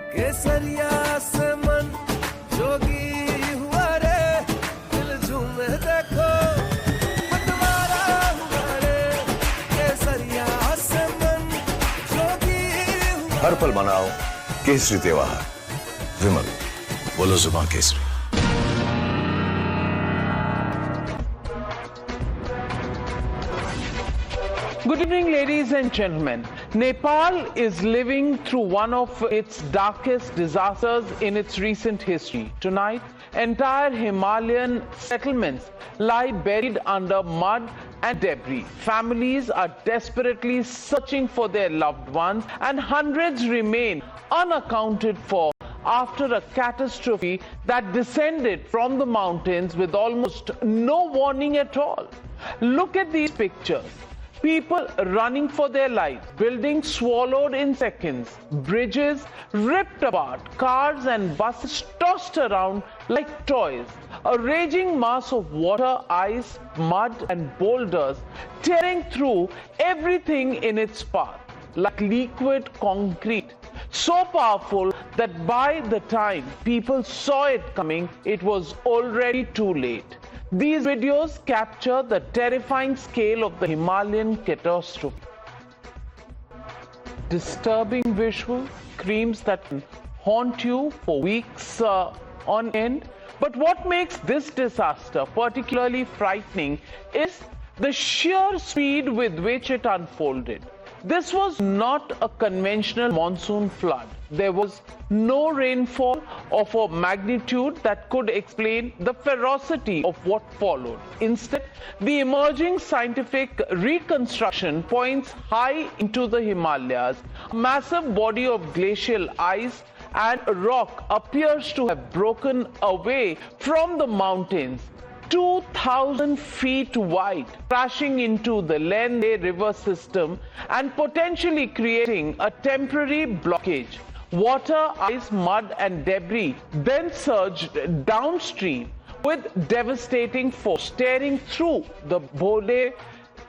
केसरिया से मन जोगी हुआ रे, दिल झूमे देखो बंटवारा हुआ रे, केसरिया से मन जोगी हुआ। हर पल मनाओ केसरी त्योहार। विमल, बोलो जुबान Kesari. Good evening, ladies and gentlemen. Nepal is living through one of its darkest disasters in its recent history. Tonight, entire Himalayan settlements lie buried under mud and debris. Families are desperately searching for their loved ones, and hundreds remain unaccounted for after a catastrophe that descended from the mountains with almost no warning at all. Look at these pictures. People running for their lives, buildings swallowed in seconds, bridges ripped apart, cars and buses tossed around like toys. A raging mass of water, ice, mud and boulders tearing through everything in its path like liquid concrete. So powerful that by the time people saw it coming, it was already too late. These videos capture the terrifying scale of the Himalayan catastrophe. Disturbing visuals, screams that haunt you for weeks on end. But what makes this disaster particularly frightening is the sheer speed with which it unfolded. This was not a conventional monsoon flood. There was no rainfall of a magnitude that could explain the ferocity of what followed. Instead, the emerging scientific reconstruction points high into the Himalayas. A massive body of glacial ice and rock appears to have broken away from the mountains, 2,000 feet wide, crashing into the Lendeh river system and potentially creating a temporary blockage. Water, ice, mud and debris then surged downstream with devastating force, tearing through the Bode,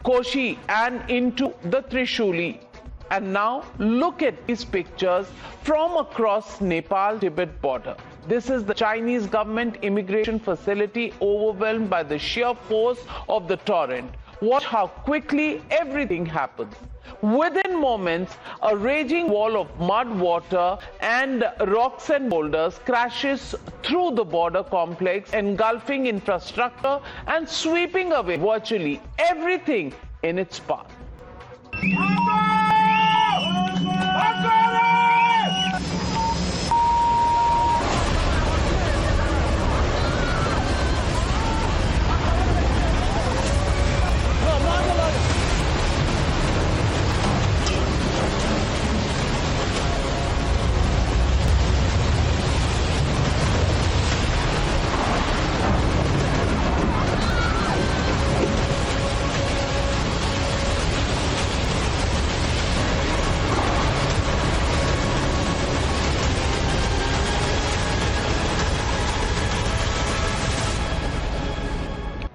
Koshi and into the Trishuli. And now look at these pictures from across Nepal-Tibet border. This is the Chinese government immigration facility overwhelmed by the sheer force of the torrent. Watch how quickly everything happens. Within moments, a raging wall of mud, water and rocks and boulders crashes through the border complex, engulfing infrastructure and sweeping away virtually everything in its path.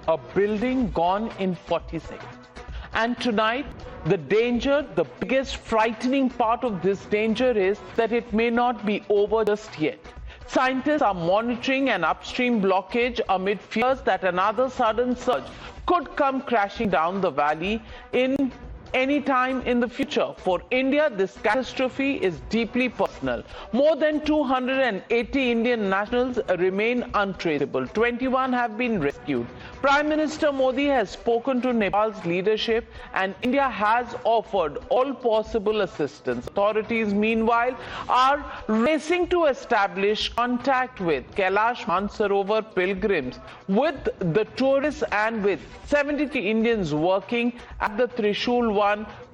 A building gone in 40 seconds. And tonight, the danger, the biggest frightening part of this danger is that it may not be over just yet. Scientists are monitoring an upstream blockage amid fears that another sudden surge could come crashing down the valley in any time in the future. For India, this catastrophe is deeply personal. More than 280 Indian nationals remain untraceable. 21 have been rescued. Prime Minister Modi has spoken to Nepal's leadership and India has offered all possible assistance. Authorities, meanwhile, are racing to establish contact with Kailash Mansarovar pilgrims, with the tourists and with 73 Indians working at the Trishul 1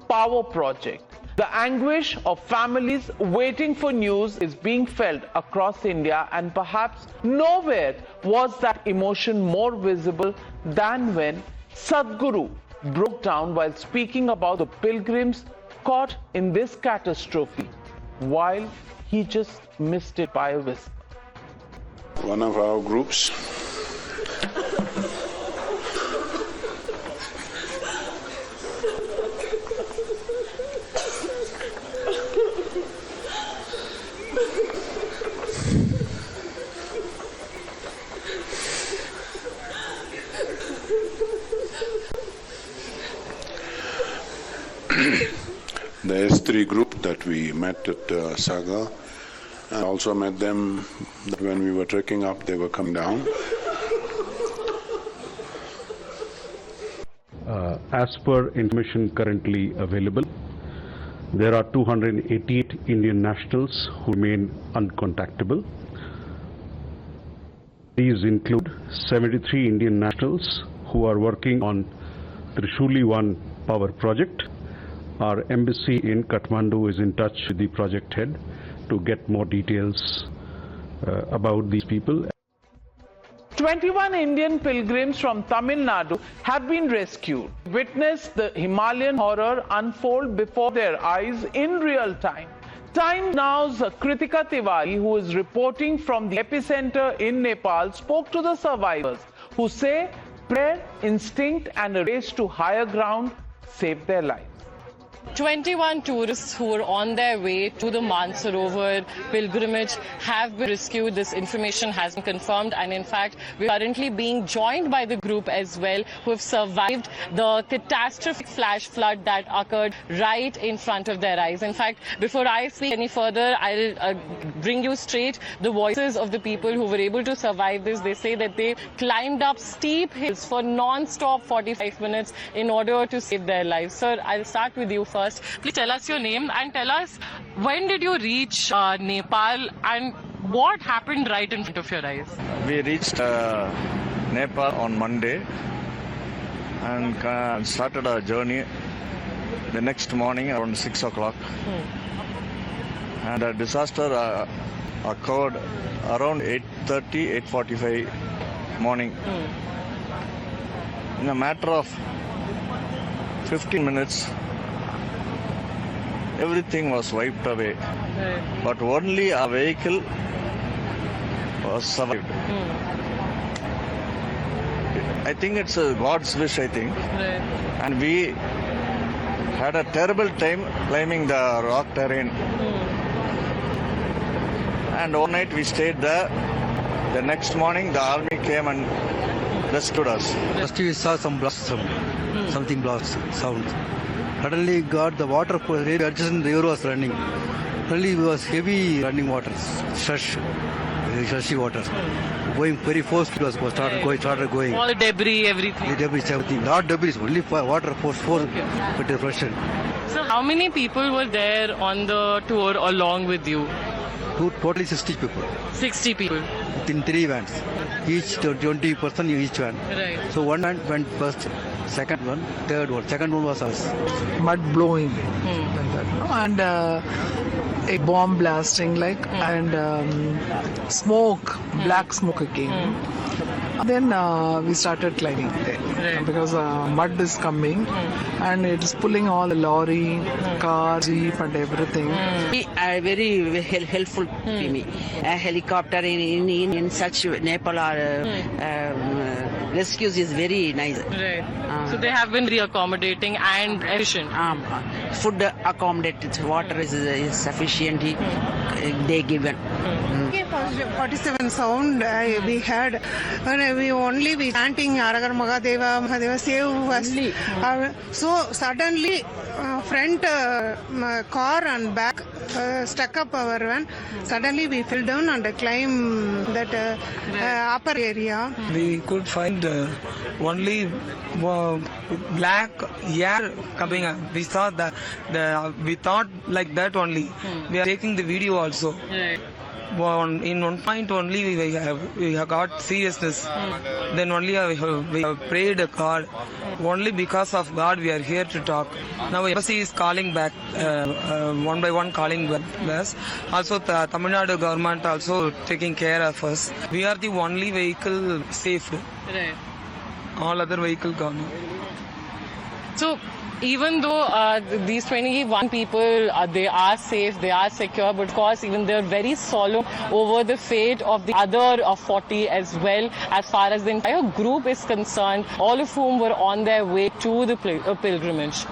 power project. The anguish of families waiting for news is being felt across India, and perhaps nowhere was that emotion more visible than when Sadhguru broke down while speaking about the pilgrims caught in this catastrophe, while he just missed it by a whisper. One of our groups 3 group that we met at Saga. I also met them when we were trekking up, they were coming down. As per information currently available, there are 288 Indian nationals who remain uncontactable. These include 73 Indian nationals who are working on Trishuli 1 power project. Our embassy in Kathmandu is in touch with the project head to get more details about these people. 21 Indian pilgrims from Tamil Nadu have been rescued. Witness the Himalayan horror unfold before their eyes in real time. Time Now's Kritika Tiwari, who is reporting from the epicenter in Nepal, spoke to the survivors who say prayer, instinct and a race to higher ground saved their lives. 21 tourists who were on their way to the Mansarovar pilgrimage have been rescued. This information has been confirmed, and in fact we are currently being joined by the group as well who have survived the catastrophic flash flood that occurred right in front of their eyes. In fact, before I speak any further, I'll bring you straight the voices of the people who were able to survive this. They say that they climbed up steep hills for non-stop 45 minutes in order to save their lives. Sir, I'll start with you first. Please tell us your name and tell us when did you reach Nepal and what happened right in front of your eyes? We reached Nepal on Monday and started our journey the next morning around 6 o'clock. And a disaster occurred around 8:30, 8:45 morning. In a matter of 15 minutes, everything was wiped away, but only a vehicle was survived. I think it's God's wish, I think. And we had a terrible time climbing the rock terrain. And overnight we stayed there. The next morning the army came and rescued us. First we saw some blast, something blast sound. Suddenly got the water, adjacent river was running. Suddenly it was heavy running water, slushy water. Going very fast, it was started going. All the debris, everything. The debris, everything. Not debris, only water force with the pressure. So how many people were there on the tour along with you? Totally 60 people. 60 people. In 3 vans. Each 20 person in each van. Right. So one van went first, second one, third one. Second one was us. Mud blowing like that, no? And a bomb blasting and smoke, black smoke came. Then we started climbing there because mud is coming and it is pulling all the lorry, car, jeep and everything. Very helpful to me. A helicopter in such Nepal rescues is very nice. Right. So they have been re-accommodating and efficient. Food accommodated, water is sufficient. They given. 47 sound we had, and we only be chanting Aragar Mahadeva, Mahadeva save us. So suddenly front car and back stuck up our van. Suddenly we fell down and climbed that upper area. We could find only black air coming up. We saw that we thought like that only. We are taking the video also. Right. In one point only we have got seriousness. Then only we have prayed God. Only because of God we are here to talk. Now embassy is calling back, one by one calling back us. Also the Tamil Nadu government also taking care of us. We are the only vehicle safe. Right. All other vehicle gone. So even though these 21 people, they are safe, they are secure, but of course even they're very solemn over the fate of the other 40 as well, as far as the entire group is concerned, all of whom were on their way to the pilgrimage.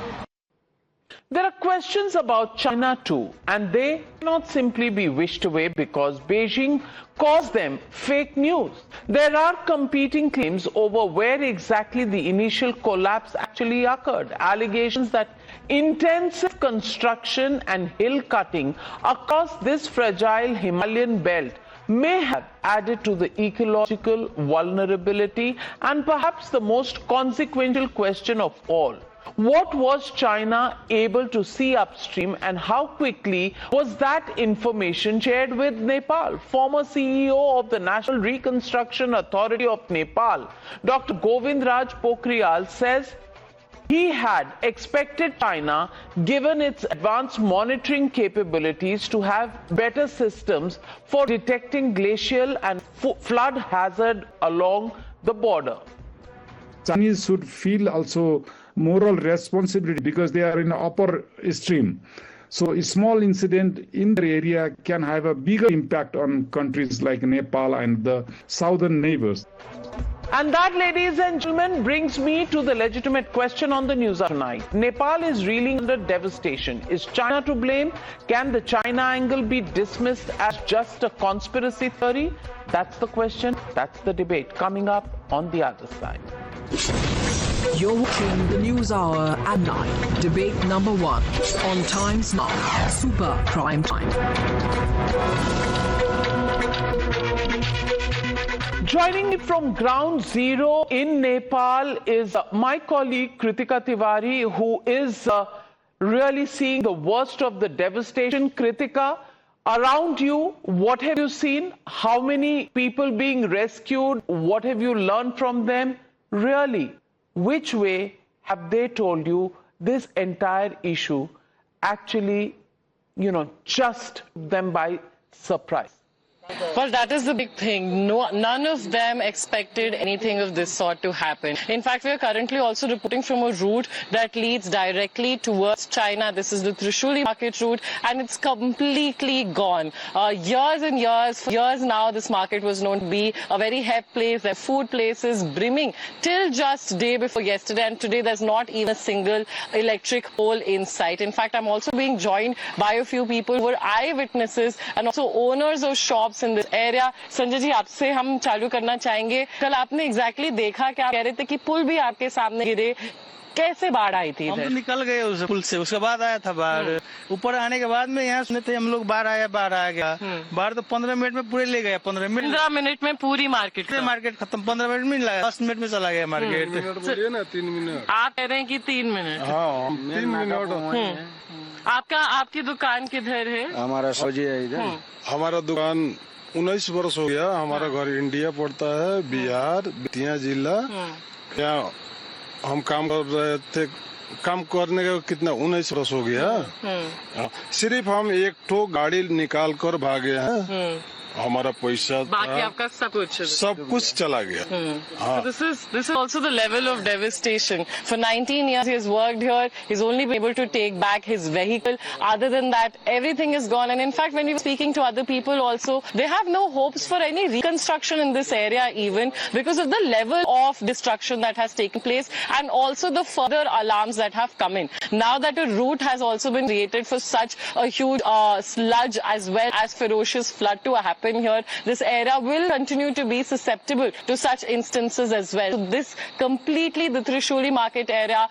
There are questions about China too, and they cannot simply be wished away because Beijing caused them fake news. There are competing claims over where exactly the initial collapse actually occurred. Allegations that intensive construction and hill cutting across this fragile Himalayan belt may have added to the ecological vulnerability, and perhaps the most consequential question of all: what was China able to see upstream, and how quickly was that information shared with Nepal? Former CEO of the National Reconstruction Authority of Nepal, Dr. Govind Raj Pokhriyal, says he had expected China, given its advanced monitoring capabilities, to have better systems for detecting glacial and flood hazard along the border. Chinese should feel also moral responsibility because they are in the upper stream. So a small incident in the area can have a bigger impact on countries like Nepal and the southern neighbors. And that, ladies and gentlemen, brings me to the legitimate question on the news tonight. Nepal is reeling under devastation. Is China to blame? Can the China angle be dismissed as just a conspiracy theory? That's the question. That's the debate coming up on the other side. You're watching the News Hour at 9. Debate number 1 on Times Now. Super Prime Time. Joining me from ground zero in Nepal is my colleague Kritika Tiwari, who is really seeing the worst of the devastation. Kritika, around you, what have you seen? How many people being rescued? What have you learned from them? Really, which way have they told you this entire issue actually, just them by surprise? Well, that is the big thing. None of them expected anything of this sort to happen. In fact, we are currently also reporting from a route that leads directly towards China. This is the Trishuli market route, and it's completely gone. Years and years, for years now, this market was known to be a very hep place. There are food places brimming till just day before yesterday, and today there's not even a single electric pole in sight. In fact, I'm also being joined by a few people who are eyewitnesses and also owners of shops in this area. Sanjay ji, आपसे हम चालू करना चाहेंगे. कल आपने exactly देखा क्या? कह रहे थे कि पुल भी आपके सामने गिरे. कैसे बाढ़ आई थी? हम तो निकल गए उस पुल से, उसके बाद आया था बाढ़. ऊपर आने के बाद में यहाँ सुने थे हम लोग बाढ़ आ गया. बाढ़ तो 15 मिनट में पूरे ले गया. 15 मिनट में पूरी मार्केट खत्म. 15 मिनट में लगा, 10 मिनट में चला गया मार्केट. 3 मिनट. आप कह रहे हैं कि 3 मिनट. हाँ, 3 मिनट. आपकी दुकान किधर है? हमारा सब्जी है इधर. हमारा दुकान 19 वर्ष हो गया. हमारा घर इंडिया पड़ता है, बिहार, बेतिया जिला. यहाँ हम काम कर रहे थे. काम करने का कितना 19 वर्ष हो गया. सिर्फ हम एक ठो गाड़ी निकाल कर भागे हैं. हमारा पैसा बाकी आपका सब कुछ चला गया. So this is also the level of devastation. For 19 years he has worked here. He's only been able to take back his vehicle. Other than that, everything is gone. And in fact, when we were speaking to other people also, they have no hopes for any reconstruction in this area even because of the level of destruction that has taken place and also the further alarms that have come in. Now that a route has also been created for such a huge sludge as well as ferocious flood to happen here, this area will continue to be susceptible to such instances as well. So this completely, the Trishuli market area,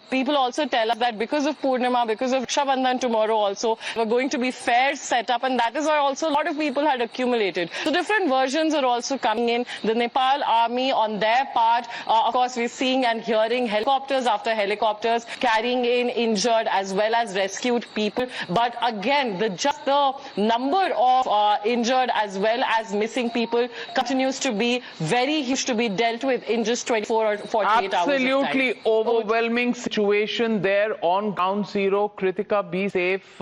people also tell us that because of Purnima, because of Raksha Bandhan tomorrow also, we're going to be fairs set up, and that is why also a lot of people had accumulated. So different versions are also coming in. The Nepal army on their part, of course we're seeing and hearing helicopters after helicopters carrying in injured as well as rescued people. But again, just the number of injured as well as missing people continues to be very huge to be dealt with in just 24 or 48 hours. Absolutely overwhelming situation there on ground zero. Kritika, be safe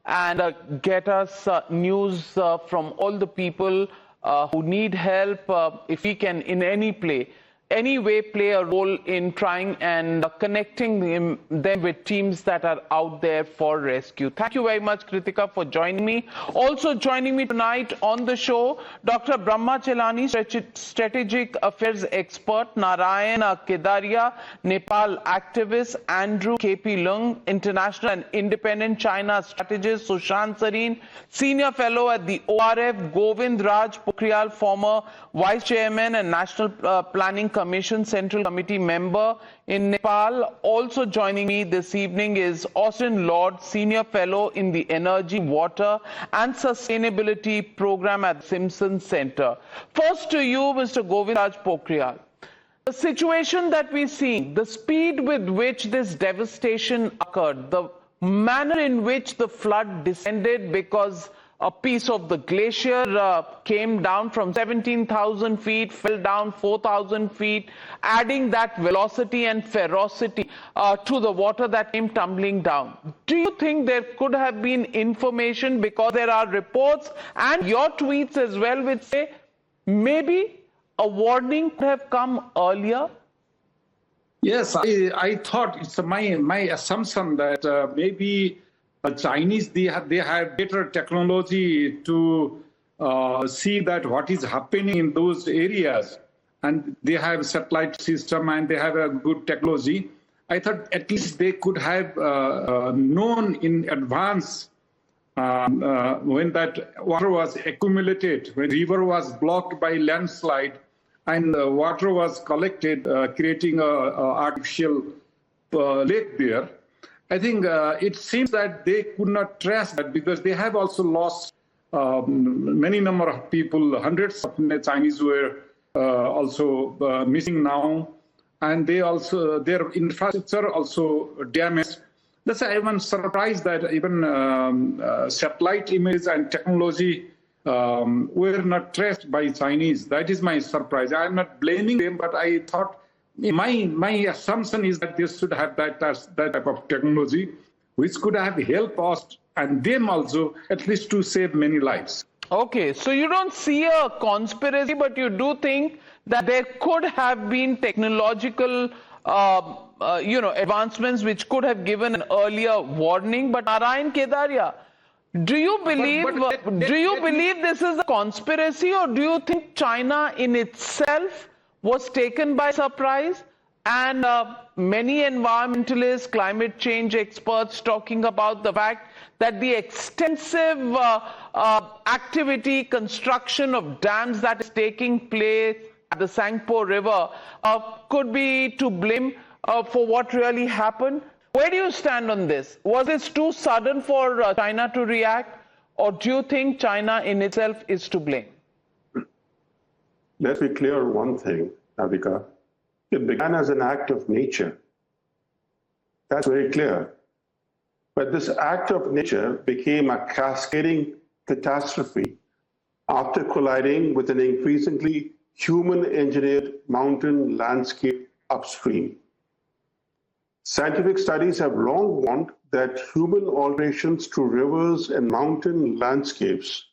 and get us news from all the people who need help. If we can in any any way play a role in trying and connecting them with teams that are out there for rescue. Thank you very much, Kritika, for joining me. Also joining me tonight on the show, Dr. Brahma Chelani, strategic affairs expert, Narayan Kedaria, Nepal activist, Andrew KP Lung, international and independent China strategist, Sushant Sareen, senior fellow at the ORF, Govind Raj Pokhriyal, former vice chairman and National Planning Commission Central Committee member in Nepal. Also joining me this evening is Austin Lord, senior fellow in the Energy, Water and Sustainability Program at Simpson Center. First to you, Mr. Govind Raj Pokhriyal. The situation that we see, the speed with which this devastation occurred, the manner in which the flood descended because a piece of the glacier came down from 17,000 feet, fell down 4,000 feet, adding that velocity and ferocity to the water that came tumbling down. Do you think there could have been information, because there are reports and your tweets as well which say maybe a warning could have come earlier? Yes, I thought it's my assumption that maybe Chinese, they have better technology to see that what is happening in those areas, and they have satellite system and they have a good technology. I thought at least they could have known in advance when that water was accumulated, when river was blocked by landslide and water was collected, creating a artificial lake there. I think it seems that they could not trace that, because they have also lost many number of people. Hundreds of Chinese were also missing now, and they also, their infrastructure also damaged. That's why I'm surprised that even satellite images and technology were not traced by Chinese. That is my surprise. I'm not blaming them, but I thought, my assumption is that they should have that type of technology, which could have helped us and them also, at least to save many lives. Okay, so you don't see a conspiracy, but you do think that there could have been technological advancements which could have given an earlier warning. But Narayan Kedaria, do you believe this is a conspiracy, or do you think China in itself was taken by surprise? And many environmentalists, climate change experts talking about the fact that the extensive activity, construction of dams that is taking place at the Sangpo River could be to blame for what really happened. Where do you stand on this? Was this too sudden for China to react, or do you think China in itself is to blame? Let's be clear on one thing, Navika. It began as an act of nature. That's very clear. But this act of nature became a cascading catastrophe after colliding with an increasingly human-engineered mountain landscape upstream. Scientific studies have long warned that human alterations to rivers and mountain landscapes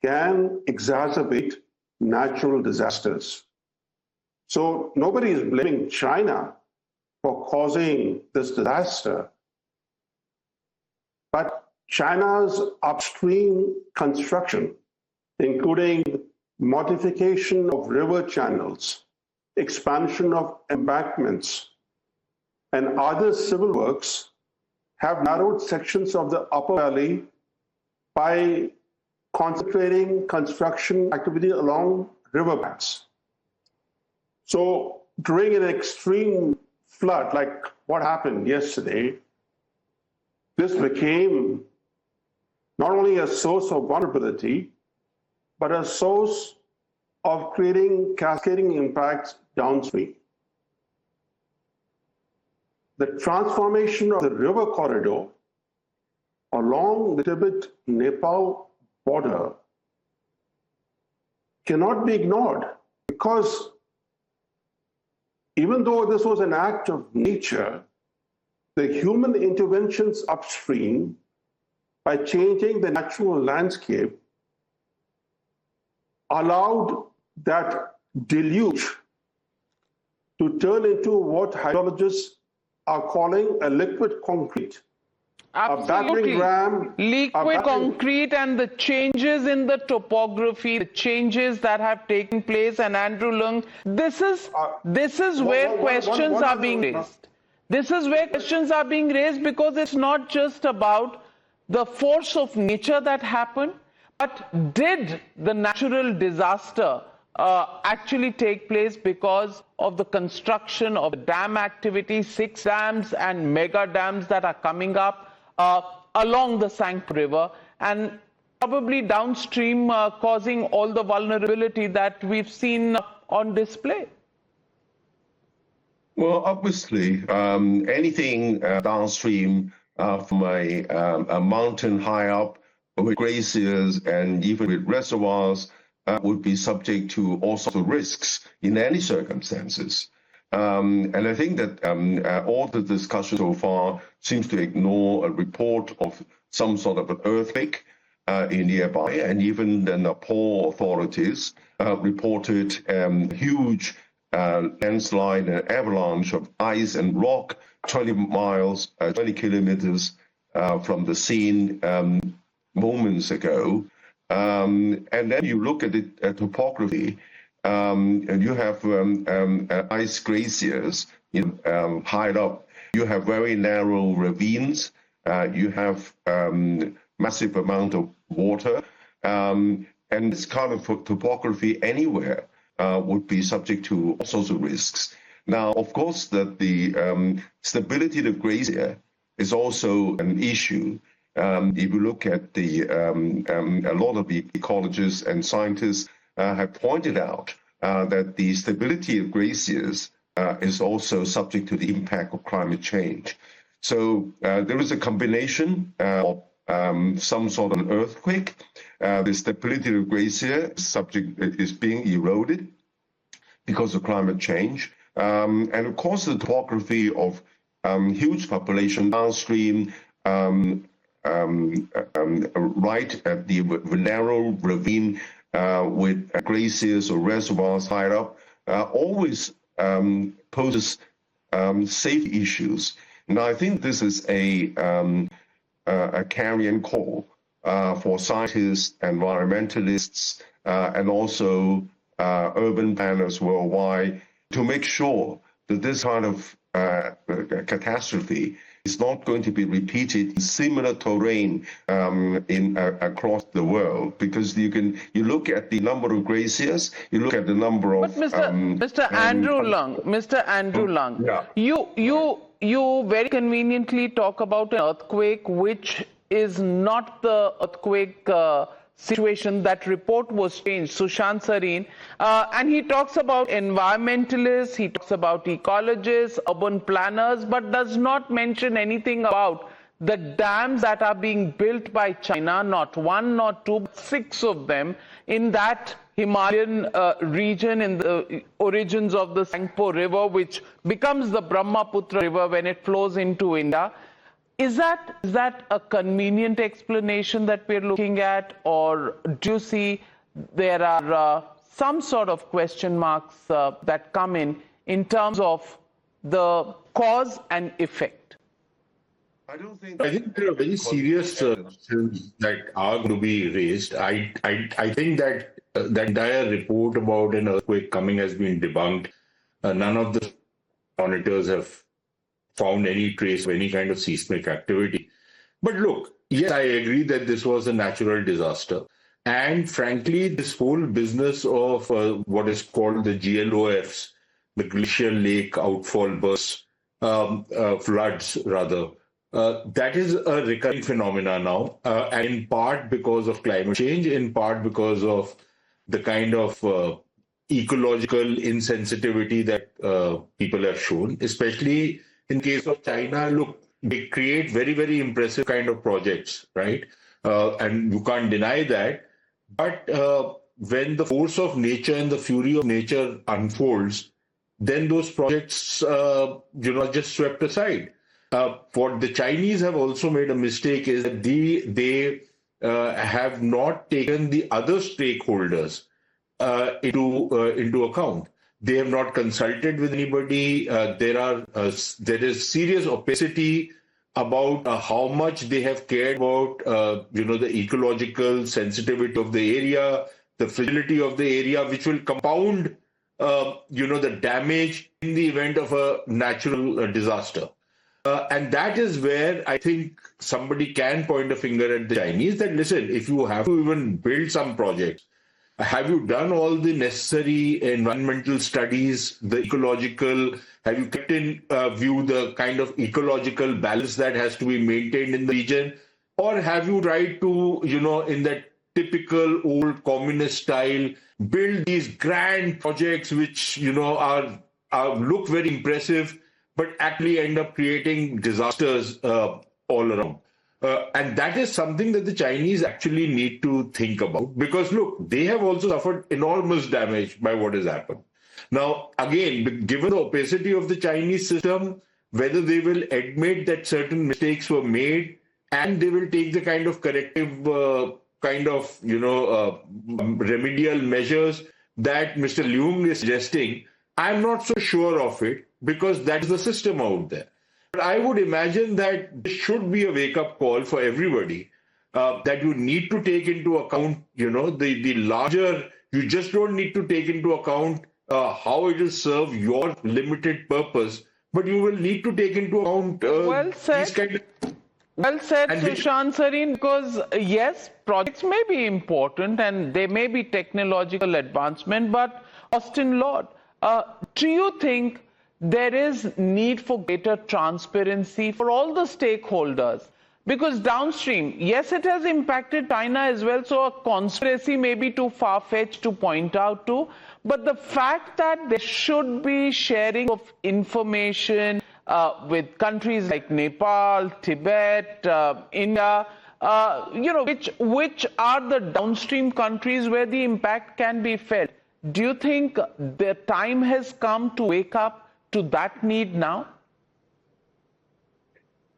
can exacerbate natural disasters. So nobody is blaming China for causing this disaster, but China's upstream construction, including modification of river channels, expansion of embankments, and other civil works, have narrowed sections of the upper valley by concentrating construction activity along riverbanks. So during an extreme flood, like what happened yesterday, this became not only a source of vulnerability, but a source of creating cascading impacts downstream. The transformation of the river corridor along the Tibet-Nepal border cannot be ignored, because even though this was an act of nature, the human interventions upstream by changing the natural landscape allowed that deluge turn into what hydrologists are calling a liquid concrete. Absolutely. A battering ram. Liquid concrete and the changes in the topography, the changes that have taken place, and Andrew Lung, this is where questions are being raised. This is where questions are being raised because it's not just about the force of nature that happened, but did the natural disaster actually take place because of the construction of dam activity, 6 dams and mega dams that are coming up along the Sangpo River and probably downstream causing all the vulnerability that we've seen on display? Well, obviously, anything downstream from a mountain high up with glaciers and even with reservoirs would be subject to all sorts of risks in any circumstances. And I think that all the discussion so far seems to ignore a report of some sort of an earthquake in nearby, and even the Nepal authorities reported huge landslide and avalanche of ice and rock 20 kilometers from the scene moments ago. And then you look at the topography, and you have ice glaciers high up. You have very narrow ravines. You have massive amount of water. And this kind of topography anywhere would be subject to all sorts of risks. Now, of course, that the stability of the glacier is also an issue. If you look at a lot of the ecologists and scientists have pointed out that the stability of glaciers is also subject to the impact of climate change. So there is a combination of some sort of earthquake. The stability of glacier is being eroded because of climate change. And of course, the topography of huge population downstream, right at the narrow ravine with glaciers or reservoirs high up, always poses safety issues. Now, I think this is a carrion call for scientists, environmentalists, and also urban planners worldwide to make sure that this kind of catastrophe is not going to be repeated in similar terrain across the world, because you look at the number of glaciers, you look at the number of. But Mr. Andrew Lung, yeah. You very conveniently talk about an earthquake which is not the earthquake situation. That report was changed, Sushant Sareen, and he talks about environmentalists, he talks about ecologists, urban planners, but does not mention anything about the dams that are being built by China, not 1, not 2, but 6 of them in that Himalayan region, in the origins of the Sangpo River, which becomes the Brahmaputra River when it flows into India. Is that a convenient explanation that we're looking at, or do you see there are some sort of question marks that come in terms of the cause and effect? I think there are very serious questions that are going to be raised. I think that the entire report about an earthquake coming has been debunked. None of the monitors have found any trace of any kind of seismic activity. But look, yes, I agree that this was a natural disaster. And frankly, this whole business of what is called the GLOFs, the glacial lake outfall bursts, floods rather, that is a recurring phenomena now, and in part because of climate change, in part because of the kind of ecological insensitivity that people have shown, especially in case of China. Look, they create very, very impressive kind of projects, right? And you can't deny that. But when the force of nature and the fury of nature unfolds, then those projects, are just swept aside. What the Chinese have also made a mistake is that they have not taken the other stakeholders into account. They have not consulted with anybody. There is serious opacity about how much they have cared about, the ecological sensitivity of the area, the fragility of the area, which will compound, the damage in the event of a natural disaster. And that is where I think somebody can point a finger at the Chinese that, listen, if you have to even build some projects, have you done all the necessary environmental studies, the ecological, have you kept in view the kind of ecological balance that has to be maintained in the region? Or have you tried to, in that typical old communist style, build these grand projects which, look very impressive, but actually end up creating disasters all around? And that is something that the Chinese actually need to think about, because look, they have also suffered enormous damage by what has happened. Now, again, given the opacity of the Chinese system, whether they will admit that certain mistakes were made and they will take the kind of corrective remedial measures that Mr. Leung is suggesting, I'm not so sure of it, because that's the system out there. But I would imagine that this should be a wake-up call for everybody, that you need to take into account, the larger, you just don't need to take into account how it will serve your limited purpose, but you will need to take into account Well said, Sushant Sareen, because yes, projects may be important and they may be technological advancement, but Austin Lord, do you think there is need for greater transparency for all the stakeholders? Because downstream, yes, it has impacted China as well, so a conspiracy may be too far-fetched to point out to, but the fact that there should be sharing of information with countries like Nepal, Tibet, India, which are the downstream countries where the impact can be felt. Do you think the time has come to wake up to that need now?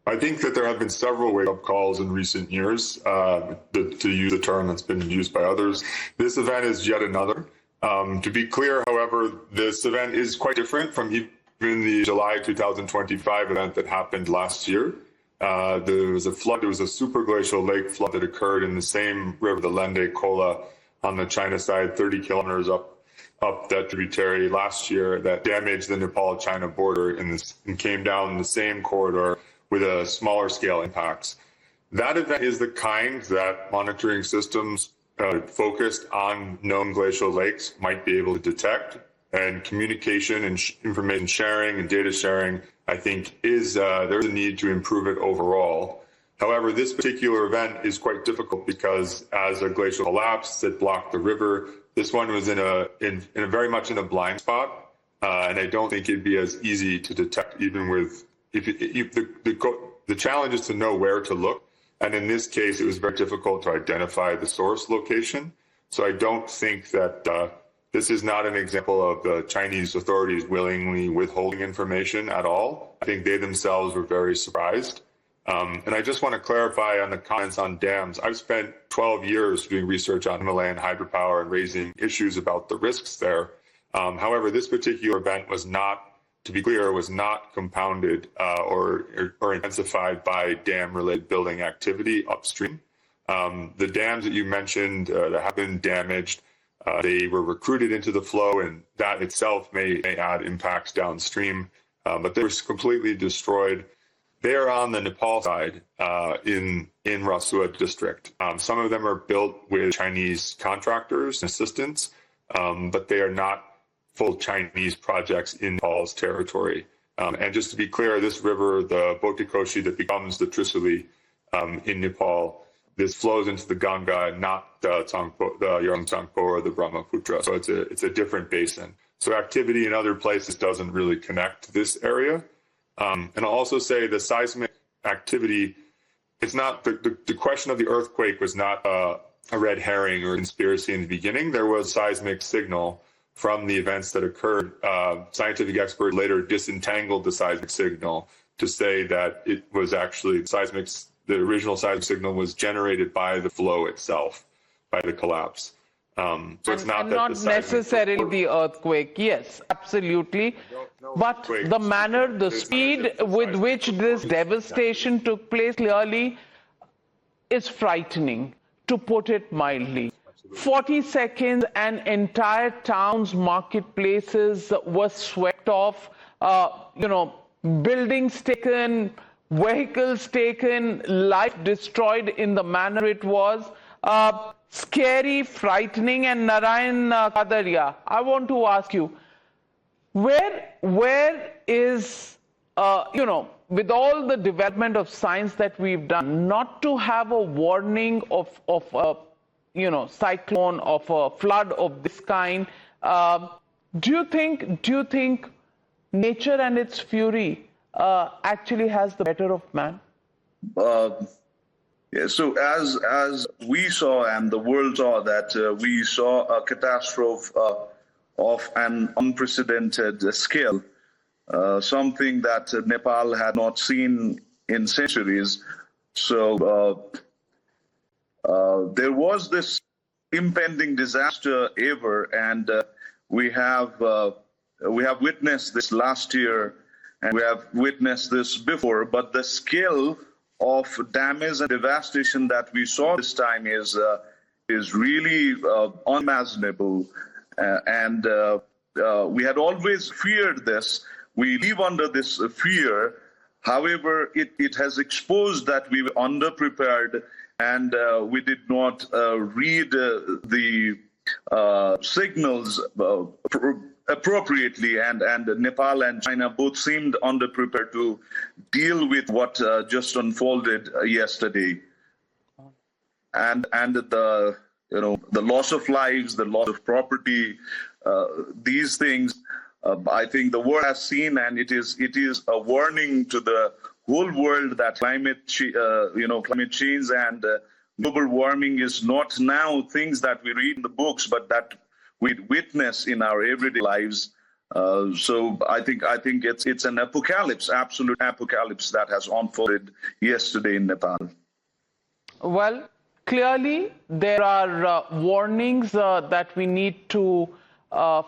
I think that there have been several wake-up calls in recent years, to use a term that's been used by others. This event is yet another. To be clear, however, this event is quite different from even the July 2025 event that happened last year. There was a flood, there was a superglacial lake flood that occurred in the same river, the Lende Kola, on the China side, 30 kilometers up that tributary last year, that damaged the Nepal-China border and came down the same corridor with a smaller scale impacts. That event is the kind that monitoring systems focused on known glacial lakes might be able to detect, and communication and information sharing and data sharing, I think, there's a need to improve it overall. However, this particular event is quite difficult because as a glacial collapse that blocked the river, this one was in a very much in a blind spot, and I don't think it'd be as easy to detect, even with the challenge is to know where to look, and in this case, it was very difficult to identify the source location. So I don't think that this is not an example of the Chinese authorities willingly withholding information at all. I think they themselves were very surprised. And I just want to clarify on the comments on dams. I've spent 12 years doing research on Himalayan hydropower and raising issues about the risks there. However, this particular event was not, to be clear, was not compounded or intensified by dam-related building activity upstream. The dams that you mentioned that have been damaged, they were recruited into the flow, and that itself may add impacts downstream, but they were completely destroyed. They are on the Nepal side in Rasua district. Some of them are built with Chinese contractors and assistants, but they are not full Chinese projects in Nepal's territory. And just to be clear, this river, the Botikoshi that becomes the Trisuli in Nepal, this flows into the Ganga, not the Yarlung or the Brahmaputra. So it's a different basin. So activity in other places doesn't really connect to this area. And I'll also say the seismic activity, it's not the question of the earthquake was not a red herring or conspiracy in the beginning. There was seismic signal from the events that occurred. Scientific experts later disentangled the seismic signal to say that it was actually the original seismic signal was generated by the flow itself, by the collapse. So it's not and that not the seismic necessarily report- the earthquake. Yes, absolutely. But the manner, the speed with which this devastation took place clearly is frightening, to put it mildly. 40 seconds and entire towns, marketplaces were swept off, buildings taken, vehicles taken, life destroyed in the manner it was. Scary, frightening. And Narayan Kadaria, I want to ask you, where is, with all the development of science that we've done, not to have a warning of cyclone, of a flood of this kind? Do you think nature and its fury actually has the better of man? Yeah, so as we saw and the world saw that we saw a catastrophe of an unprecedented scale, something that Nepal had not seen in centuries. So there was this impending disaster ever, and we have witnessed this last year, and we have witnessed this before. But the scale of damage and devastation that we saw this time is really unimaginable, and we had always feared this. We live under this fear. However, it has exposed that we were underprepared, and we did not read the signals appropriately, and Nepal and China both seemed underprepared to deal with what just unfolded yesterday, and the loss of lives, the loss of property, these things. I think the world has seen, and it is a warning to the whole world that climate change and global warming is not now things that we read in the books, but that we witness in our everyday lives. So I think it's an apocalypse, absolute apocalypse that has unfolded yesterday in Nepal. Well, clearly there are warnings that we need to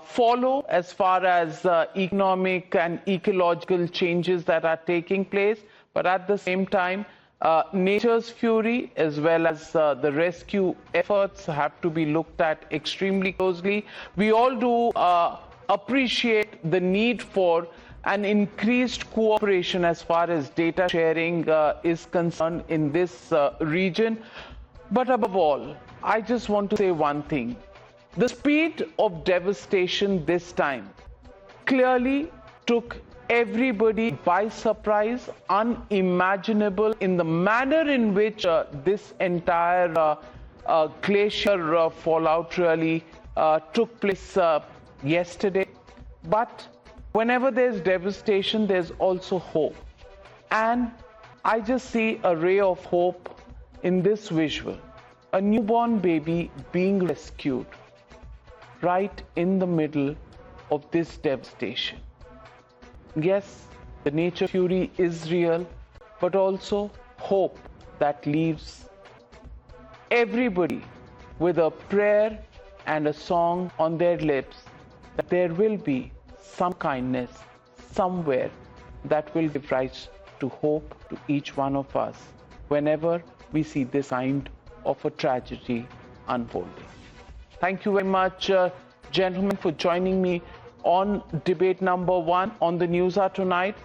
follow as far as economic and ecological changes that are taking place. But at the same time, nature's fury as well as the rescue efforts have to be looked at extremely closely. We all do appreciate the need for an increased cooperation as far as data sharing is concerned in this region. But above all, I just want to say one thing. The speed of devastation this time clearly took everybody by surprise, unimaginable in the manner in which this entire glacier fallout really took place yesterday. But whenever there's devastation, there's also hope. And I just see a ray of hope in this visual. A newborn baby being rescued right in the middle of this devastation. Yes, the nature fury is real, but also hope that leaves everybody with a prayer and a song on their lips that there will be some kindness somewhere that will give rise to hope to each one of us whenever we see this kind of a tragedy unfolding. Thank you very much, gentlemen, for joining me on debate number 1 on the Newshour tonight.